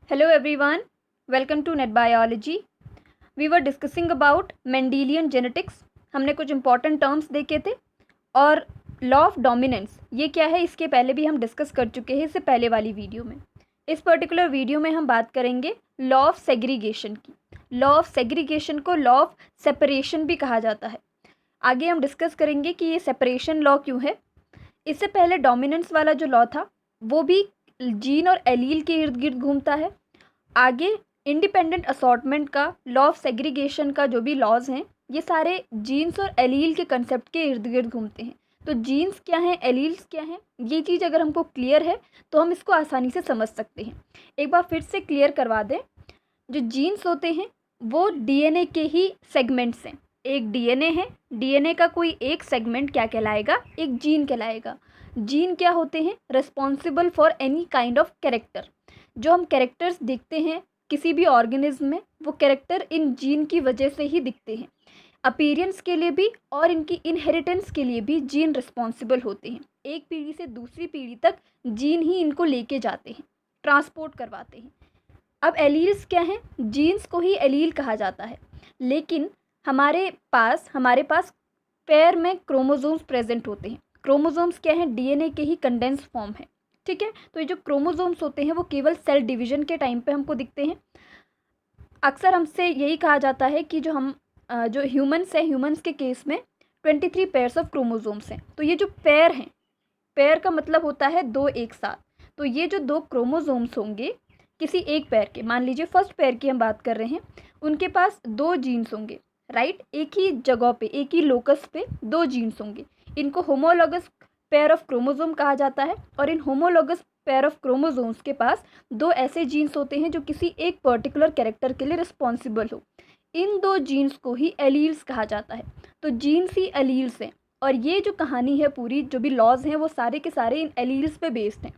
Hello everyone, welcome to Net Biology. We were discussing about Mendelian genetics. हमने कुछ important terms देखे थे और लॉ ऑफ डोमिनेंस ये क्या है इसके पहले भी हम डिस्कस कर चुके हैं इससे पहले वाली वीडियो में। इस पर्टिकुलर वीडियो में हम बात करेंगे लॉ ऑफ सेग्रीगेशन की। लॉ ऑफ सेग्रीगेशन को लॉ ऑफ सेपरेशन भी कहा जाता है। आगे हम डिस्कस करेंगे कि ये सेपरेशन लॉ क्यों है। इससे पहले डोमिनेंस वाला जो लॉ था वो भी जीन और एलील के इर्द गिर्द घूमता है। आगे इंडिपेंडेंट असॉर्टमेंट का लॉ ऑफ सेग्रीगेशन का जो भी लॉज हैं ये सारे जीन्स और एलील के कंसेप्ट के इर्द गिर्द घूमते हैं। तो जीन्स क्या हैं, एलील्स क्या हैं, ये चीज़ अगर हमको क्लियर है तो हम इसको आसानी से समझ सकते हैं। एक बार फिर से क्लियर करवा दें, जो जीन्स होते हैं वो डीएनए के ही सेगमेंट्स हैं। एक डीएनए है, डीएनए का कोई एक सेगमेंट क्या कहलाएगा, एक जीन कहलाएगा। जीन क्या होते हैं, responsible for any kind of character. जो हम कैरेक्टर्स देखते हैं किसी भी ऑर्गेनिज्म में वो कैरेक्टर इन जीन की वजह से ही दिखते हैं। अपीयरेंस के लिए भी और इनकी इनहेरिटेंस के लिए भी जीन रिस्पॉन्सिबल होते हैं। एक पीढ़ी से दूसरी पीढ़ी तक जीन ही इनको लेके जाते हैं, ट्रांसपोर्ट करवाते हैं। अब एलील्स क्या हैं, जीन्स को ही एलील कहा जाता है, लेकिन हमारे पास पेयर में क्रोमोसोम्स प्रेजेंट होते हैं। क्रोमोसोम्स क्या हैं, डीएनए के ही कंडेंस फॉर्म है। ठीक है, तो ये जो क्रोमोसोम्स होते हैं वो केवल सेल डिवीजन के टाइम पे हमको दिखते हैं। अक्सर हमसे यही कहा जाता है कि जो ह्यूमंस हैं, ह्यूमंस के केस में 23 पेयर्स ऑफ क्रोमोसोम्स हैं। तो ये जो पेयर हैं, पेयर का मतलब होता है दो एक साथ। तो ये जो दो क्रोमोसोम्स होंगे किसी एक पेयर के, मान लीजिए फर्स्ट पेयर की हम बात कर रहे हैं, उनके पास दो जीन्स होंगे, राइट। एक ही जगह पे, एक ही लोकस पे दो जीन्स होंगे। इनको होमोलॉगस पेयर ऑफ क्रोमोसोम कहा जाता है। और इन होमोलॉगस पेयर ऑफ क्रोमोसोम्स के पास दो ऐसे जीन्स होते हैं जो किसी एक पर्टिकुलर कैरेक्टर के लिए रिस्पॉन्सिबल हो। इन दो जीन्स को ही एलील्स कहा जाता है। तो जीन्स ही एलील्स हैं। और ये जो कहानी है पूरी, जो भी लॉज हैं वो सारे के सारे इन एलील्स पे बेस्ड हैं।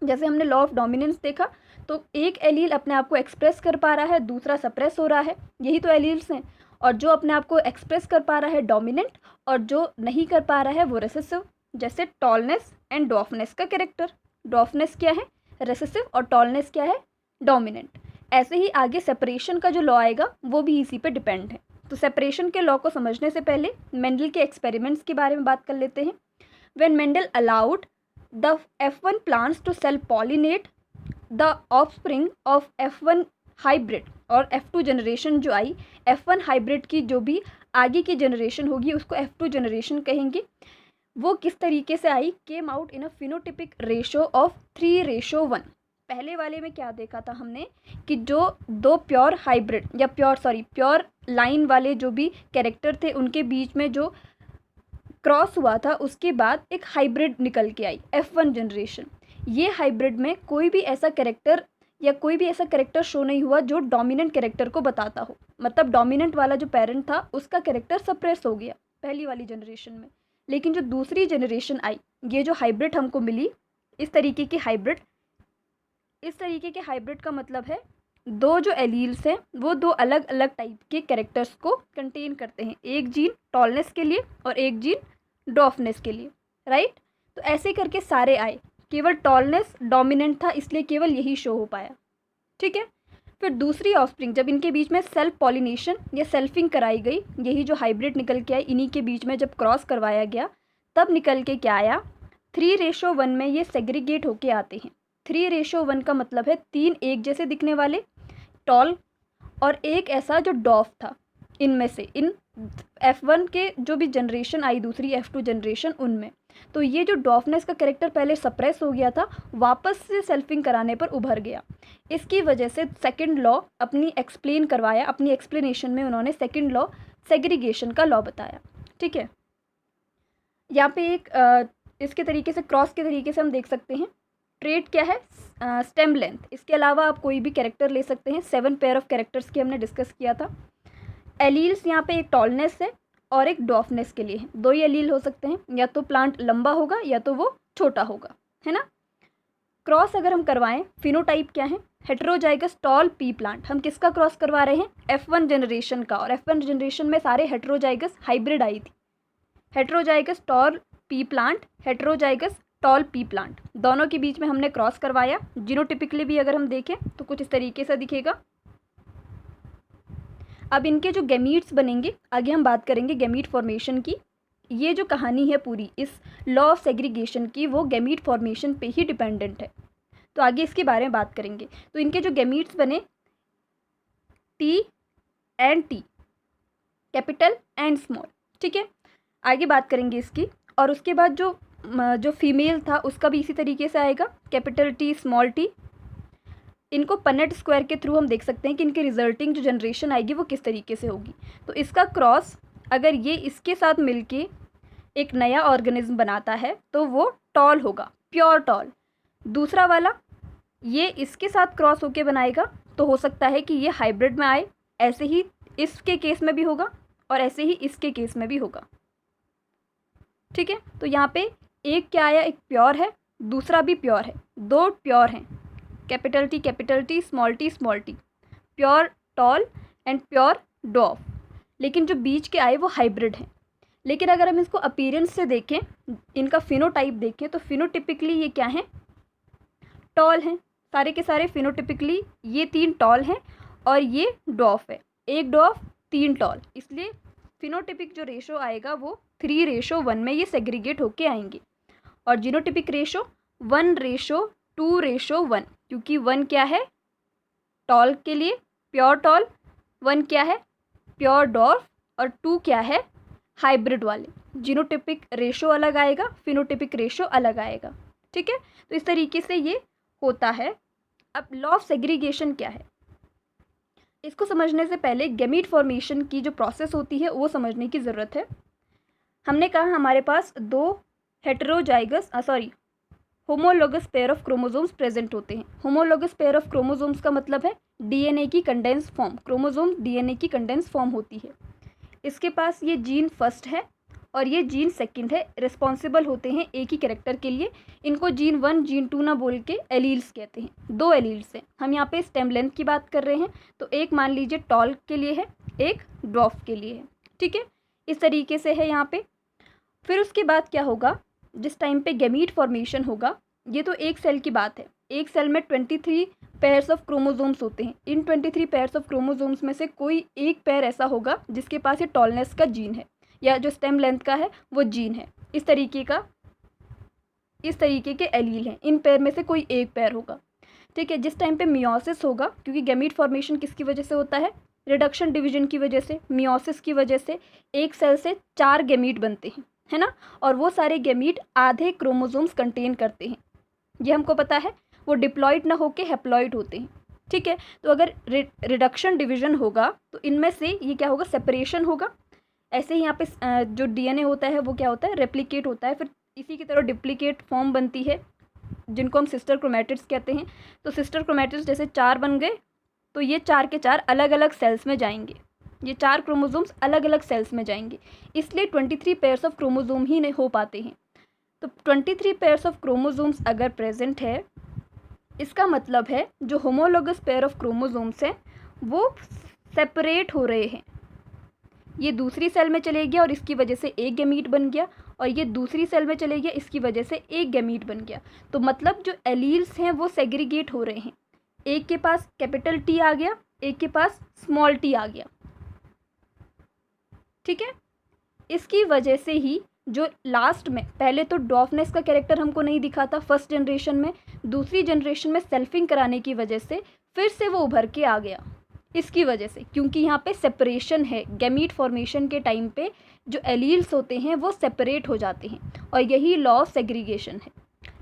जैसे हमने लॉ ऑफ डोमिनेंस देखा, तो एक एलील अपने आप को एक्सप्रेस कर पा रहा है, दूसरा सप्रेस हो रहा है, यही तो एलील्स हैं। और जो अपने आप को एक्सप्रेस कर पा रहा है डोमिनेंट, और जो नहीं कर पा रहा है वो रेसेसिव। जैसे टॉलनेस एंड डॉफनेस का कैरेक्टर, डॉफनेस क्या है, रेसेसिव, और टॉलनेस क्या है, डोमिनेंट। ऐसे ही आगे सेपरेशन का जो लॉ आएगा वो भी इसी पे डिपेंड है। तो सेपरेशन के लॉ को समझने से पहले मेंडल के एक्सपेरिमेंट्स के बारे में बात कर लेते हैं। When Mendel allowed the F1 plants to self pollinate the offspring of F1 hybrid, और F2 जनरेशन जो आई, F1 हाइब्रिड की जो भी आगे की जनरेशन होगी उसको F2 जनरेशन कहेंगे। वो किस तरीके से आई, came out in a phenotypic ratio of 3:1। पहले वाले में क्या देखा था हमने कि जो दो प्योर हाइब्रिड या प्योर लाइन वाले जो भी कैरेक्टर थे उनके बीच में जो क्रॉस हुआ था, उसके बाद एक हाइब्रिड निकल के आई F1 जनरेशन। ये हाइब्रिड में कोई भी ऐसा कैरेक्टर शो नहीं हुआ जो डोमिनेंट कैरेक्टर को बताता हो। मतलब डोमिनेंट वाला जो पेरेंट था उसका कैरेक्टर सप्रेस हो गया पहली वाली जनरेशन में। लेकिन जो दूसरी जनरेशन आई, ये जो हाइब्रिड हमको मिली, इस तरीके की हाइब्रिड का मतलब है दो जो एलील्स हैं वो दो अलग अलग टाइप के कैरेक्टर्स को कंटेन करते हैं। एक जीन टॉलनेस के लिए और एक जीन डॉफनेस के लिए, राइट। तो ऐसे करके सारे आए, केवल टॉलनेस डोमिनेंट था इसलिए केवल यही शो हो पाया। ठीक है, फिर दूसरी ऑफस्प्रिंग जब इनके बीच में सेल्फ पॉलिनेशन या सेल्फिंग कराई गई, यही जो हाइब्रिड निकल के आई, इन्हीं के बीच में जब क्रॉस करवाया गया तब निकल के क्या आया, 3:1 में ये सेग्रीगेट होके आते हैं। 3:1 का मतलब है 3 एक जैसे दिखने वाले टॉल और एक ऐसा जो डॉफ था। इनमें से इन F1 के जो भी जनरेशन आई, दूसरी F2 जनरेशन, उनमें तो ये जो डॉफनेस का कैरेक्टर पहले सप्रेस हो गया था वापस से सेल्फिंग कराने पर उभर गया। इसकी वजह से सेकंड लॉ अपनी एक्सप्लेनेशन में उन्होंने सेकंड लॉ सेग्रीगेशन का लॉ बताया। ठीक है, यहाँ पे एक इसके तरीके से क्रॉस के तरीके से हम देख सकते हैं। ट्रेट क्या है, स्टेम लेंथ। इसके अलावा आप कोई भी कैरेक्टर ले सकते हैं। 7 पेयर ऑफ कैरेक्टर्स की हमने डिस्कस किया था। एलील्स यहाँ पे एक टॉलनेस है और एक डॉफनेस के लिए है। दो ही एलील हो सकते हैं, या तो प्लांट लंबा होगा या तो वो छोटा होगा, है ना। क्रॉस अगर हम करवाएं, फिनोटाइप क्या है, हेटेरोजाइगस टॉल पी प्लांट। हम किसका क्रॉस करवा रहे हैं, F1 जनरेशन का। और F1 जनरेशन में सारे हेटेरोजाइगस हाइब्रिड आई थी। Heterozygous toll P plant, heterozygous toll P plant, दोनों के बीच में हमने क्रॉस करवाया। जीनोटिपिकली भी अगर हम देखें तो कुछ इस तरीके से दिखेगा। अब इनके जो गैमीट्स बनेंगे, आगे हम बात करेंगे गैमीट फॉर्मेशन की। ये जो कहानी है पूरी इस लॉ ऑफ सेग्रीगेशन की, वो गैमीट फॉर्मेशन पे ही डिपेंडेंट है। तो आगे इसके बारे में बात करेंगे। तो इनके जो गैमीट्स बने T and T, capital and small, ठीक है, आगे बात करेंगे इसकी। और उसके बाद जो फीमेल था उसका भी इसी तरीके से आएगा, कैपिटल टी स्मॉल टी। इनको पनेट स्क्वायर के थ्रू हम देख सकते हैं कि इनके रिजल्टिंग जो जनरेशन आएगी वो किस तरीके से होगी। तो इसका क्रॉस अगर ये इसके साथ मिलके एक नया ऑर्गेनिज्म बनाता है तो वो टॉल होगा, प्योर टॉल। दूसरा वाला ये इसके साथ क्रॉस होके बनाएगा तो हो सकता है कि ये हाइब्रिड में आए, ऐसे ही इसके केस में भी होगा और ऐसे ही इसके केस में भी होगा, ठीक है। तो यहाँ पे एक क्या आया, एक प्योर है, दूसरा भी प्योर है, दो प्योर हैं, capital T small T, pure tall and pure dwarf. लेकिन जो बीच के आए वो हाइब्रिड हैं। लेकिन अगर हम इसको अपीयरेंस से देखें, इनका फिनोटाइप देखें, तो फिनोटिपिकली ये क्या हैं, टॉल हैं, सारे के सारे फिनोटिपिकली ये 3 टॉल हैं और ये डॉफ है, 1 डॉफ 3 टॉल। इसलिए फिनोटिपिक जो रेशो आएगा वो 3:1 में ये सेग्रीगेट होके आएंगे। और जीनोटिपिक रेशो 1:2:1, क्योंकि 1 क्या है टॉल के लिए प्योर टॉल, 1 क्या है प्योर डॉर्फ और 2 क्या है हाइब्रिड वाले। जीनोटिपिक रेशो अलग आएगा, फिनोटिपिक रेशो अलग आएगा, ठीक है। तो इस तरीके से ये होता है। अब लॉ ऑफ सेग्रीगेशन क्या है, इसको समझने से पहले गैमीट फॉर्मेशन की जो प्रोसेस होती है वो समझने की ज़रूरत है। हमने कहा हमारे पास 2 homologous pair of chromosomes present होते हैं। होमोलोगस पेयर ऑफ क्रोमोसोम्स का मतलब है डीएनए की कंडेंस फॉर्म, क्रोमोसोम डीएनए की कंडेंस फॉर्म होती है। इसके पास ये जीन फर्स्ट है और ये जीन सेकंड है, रिस्पॉन्सिबल होते हैं एक ही कैरेक्टर के लिए। इनको जीन 1 जीन 2 ना बोल के एलील्स कहते हैं, 2 एलील्स हैं। हम यहाँ पे स्टेम लेंथ की बात कर रहे हैं, तो एक मान लीजिए टॉल के लिए है, एक ड्वार्फ के लिए है, ठीक है। इस तरीके से है यहाँ पे। फिर उसके बाद क्या होगा, जिस टाइम पे गैमीट फॉर्मेशन होगा, ये तो एक सेल की बात है, एक सेल में 23 पेयर्स ऑफ क्रोमोसोम्स होते हैं। इन 23 पेयर्स ऑफ क्रोमोसोम्स में से कोई एक पेयर ऐसा होगा जिसके पास ये टॉलनेस का जीन है या जो स्टेम लेंथ का है वो जीन है। इस तरीके के एलील हैं, इन पेयर में से कोई एक पेयर होगा, ठीक है। जिस टाइम पे मियोसिस होगा, क्योंकि गैमीट फॉर्मेशन किसकी वजह से होता है, रिडक्शन डिवीजन की वजह से, मियोसिस की वजह से एक सेल से 4 गैमीट बनते हैं, है ना। और वो सारे गैमीट आधे क्रोमोसोम्स कंटेन करते हैं, ये हमको पता है। वो डिप्लॉइड ना होके हैप्लॉइड होते हैं, ठीक है। तो अगर रिडक्शन डिवीजन होगा तो इनमें से ये क्या होगा, सेपरेशन होगा। ऐसे ही यहाँ पे जो डीएनए होता है वो क्या होता है, रेप्लिकेट होता है, फिर इसी की तरह डिप्लीकेट फॉर्म बनती है जिनको हम सिस्टर क्रोमैटिड्स कहते हैं। तो सिस्टर क्रोमैटिड्स जैसे 4 बन गए तो ये 4 के 4 अलग अलग सेल्स में जाएंगे, ये 4 क्रोमोसोम्स अलग अलग सेल्स में जाएंगे, इसलिए 23 पेयर्स ऑफ क्रोमोसोम ही नहीं हो पाते हैं। तो 23 पेयर्स ऑफ क्रोमोसोम्स अगर प्रेजेंट है, इसका मतलब है जो होमोलोगस पेयर ऑफ क्रोमोसोम्स हैं वो सेपरेट हो रहे हैं। ये दूसरी सेल में चले गया और इसकी वजह से एक गैमीट बन गया, और ये दूसरी सेल में चले गया, इसकी वजह से एक गैमीट बन गया। तो मतलब जो एलील्स हैं वो सेग्रीगेट हो रहे हैं, एक के पास कैपिटल टी आ गया, एक के पास स्मॉल टी आ गया, ठीक है। इसकी वजह से ही जो लास्ट में, पहले तो डॉफनेस का कैरेक्टर हमको नहीं दिखा था फर्स्ट जनरेशन में, दूसरी जनरेशन में सेल्फिंग कराने की वजह से फिर से वो उभर के आ गया, इसकी वजह से, क्योंकि यहाँ पे सेपरेशन है। गैमीट फॉर्मेशन के टाइम पे जो एलील्स होते हैं वो सेपरेट हो जाते हैं, और यही लॉ ऑफ सेग्रीगेशन है।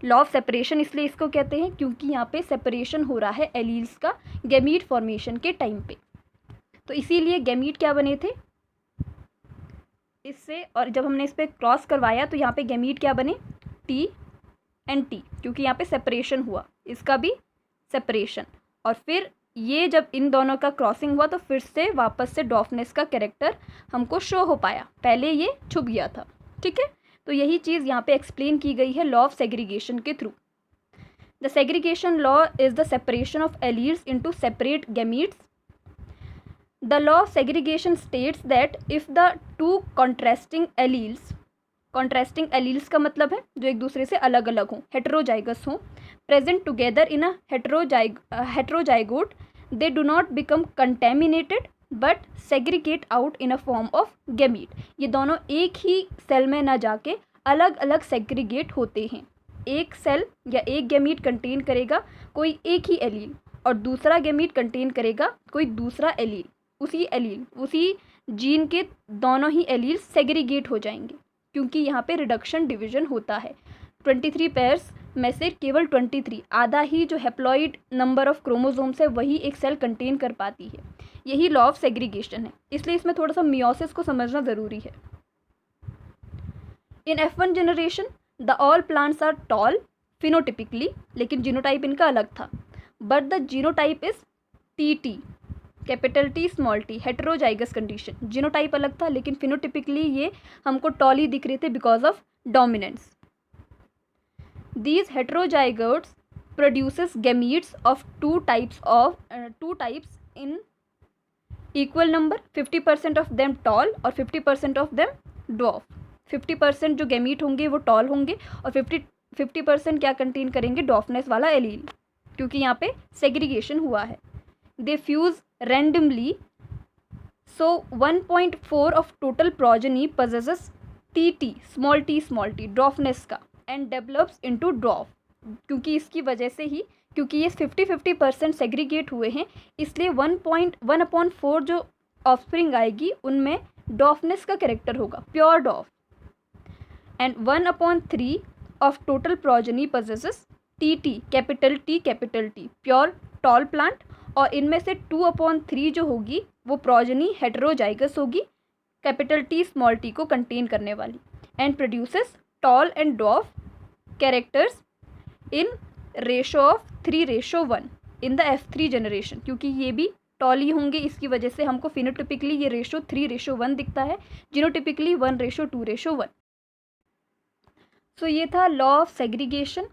लॉ ऑफ सेपरेशन इसलिए इसको कहते हैं क्योंकि यहाँ पे सेपरेशन हो रहा है एलील्स का गैमीट फॉर्मेशन के टाइम पे। तो इसीलिए गैमीट क्या बने थे इससे, और जब हमने इस पर क्रॉस करवाया तो यहाँ पे गैमीट क्या बने, टी एंड टी, क्योंकि यहाँ पे सेपरेशन हुआ, इसका भी सेपरेशन। और फिर ये जब इन दोनों का क्रॉसिंग हुआ तो फिर से वापस से डॉफनेस का कैरेक्टर हमको शो हो पाया, पहले ये छुप गया था, ठीक है। तो यही चीज़ यहाँ पे एक्सप्लेन की गई है लॉ ऑफ सेग्रीगेशन के through. The segregation law is the separation of alleles into separate gametes. The law of segregation states that if the two contrasting alleles contrasting alleles का मतलब है जो एक दूसरे से अलग अलग हों, हेटेरोजाइगस हों, present together in a heterozygote, they do not become contaminated but segregate out in a form of gamete. ये दोनों एक ही सेल में ना जाके अलग अलग सेग्रीगेट होते हैं। एक सेल या एक गैमीट कंटेन करेगा कोई एक ही एलील और दूसरा गैमीट कंटेन करेगा कोई दूसरा एलील। उसी जीन के दोनों ही एलील सेग्रीगेट हो जाएंगे क्योंकि यहाँ पे रिडक्शन डिवीजन होता है। 23 पेयर्स में से केवल 23, आधा ही जो हेप्लॉइड नंबर ऑफ क्रोमोसोम्स है वही एक सेल कंटेन कर पाती है। यही लॉ ऑफ सेग्रीगेशन है, इसलिए इसमें थोड़ा सा मियोसिस को समझना ज़रूरी है। In F1 generation the all plants are tall phenotypically, लेकिन जीनोटाइप इनका अलग था। But the genotype is TT, capital T small t, heterozygous condition. Genotype अलग था लेकिन फिनोटिपिकली ये हमको टॉल ही दिख रहे थे because of dominance. These heterozygotes produces gametes of two types in equal number, 50% of them tall और 50% of them dwarf। 50% जो गैमीट होंगे वो टॉल होंगे और 50% क्या कंटेन करेंगे, डॉफनेस वाला एलील, क्योंकि यहाँ पे सेग्रीगेशन हुआ है। They fuse randomly, so 1.4 of total progeny possesses TT small t dwarfness का एंड डेवलप्स इनटू ड्रॉफ। क्योंकि इसकी वजह से ही, क्योंकि ये 50% सेग्रीगेट हुए हैं, इसलिए 1.1/4 जो ऑफस्प्रिंग आएगी उनमें डॉफनेस का कैरेक्टर होगा, pure डॉफ। And 1/3 of total progeny possesses TT capital T pure tall plant, और इनमें से 2/3 जो होगी वो प्रोजेनी हेटेरोजाइगस होगी, कैपिटल T स्मॉल t को कंटेन करने वाली, and produces tall and डॉफ characters in ratio of 3:1 in the F3 generation. क्योंकि ये भी टॉल ही होंगे, इसकी वजह से हमको फिनोटिपिकली ये रेशो 3:1 दिखता है, जीनोटिपिकली 1:2:1। सो ये था law of segregation,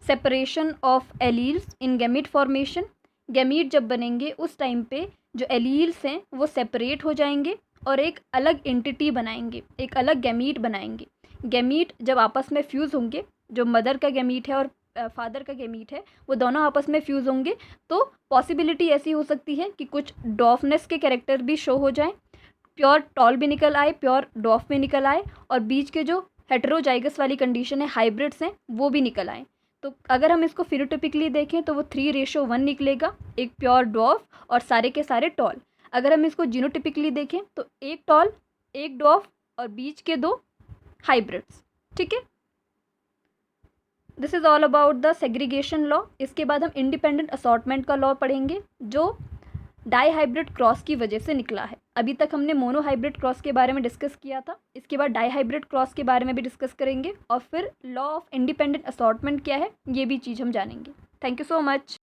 separation of alleles in gamete formation. Gamete जब बनेंगे उस टाइम पे जो एलील्स हैं वो सेपरेट हो जाएंगे और एक अलग एंटिटी बनाएंगे, एक अलग गैमीट बनाएंगे। गैमीट जब आपस में फ्यूज़ होंगे, जो मदर का गैमीट है और फादर का गैमीट है, वो दोनों आपस में फ्यूज़ होंगे, तो पॉसिबिलिटी ऐसी हो सकती है कि कुछ डॉफनेस के कैरेक्टर भी शो हो जाएं, प्योर टॉल भी निकल आए, प्योर डॉफ भी निकल आए, और बीच के जो हेटेरोजाइगस वाली कंडीशन है, हाइब्रिड्स हैं, वो भी निकल आए। तो अगर हम इसको फिनोटिपिकली देखें तो वो 3:1 निकलेगा, एक प्योर डॉफ और सारे के सारे टॉल। अगर हम इसको जीनोटिपिकली देखें तो एक टॉल, एक डॉफ और बीच के 2 हाइब्रिड्स। ठीक है, this is all about the segregation law. इसके बाद हम इंडिपेंडेंट असॉर्टमेंट का लॉ पढ़ेंगे जो डाई हाइब्रिड क्रॉस की वजह से निकला है। अभी तक हमने मोनो हाइब्रिड क्रॉस के बारे में डिस्कस किया था, इसके बाद डाई हाइब्रिड क्रॉस के बारे में भी डिस्कस करेंगे, और फिर लॉ ऑफ इंडिपेंडेंट असॉर्टमेंट क्या है ये भी चीज़ हम जानेंगे। Thank you so much.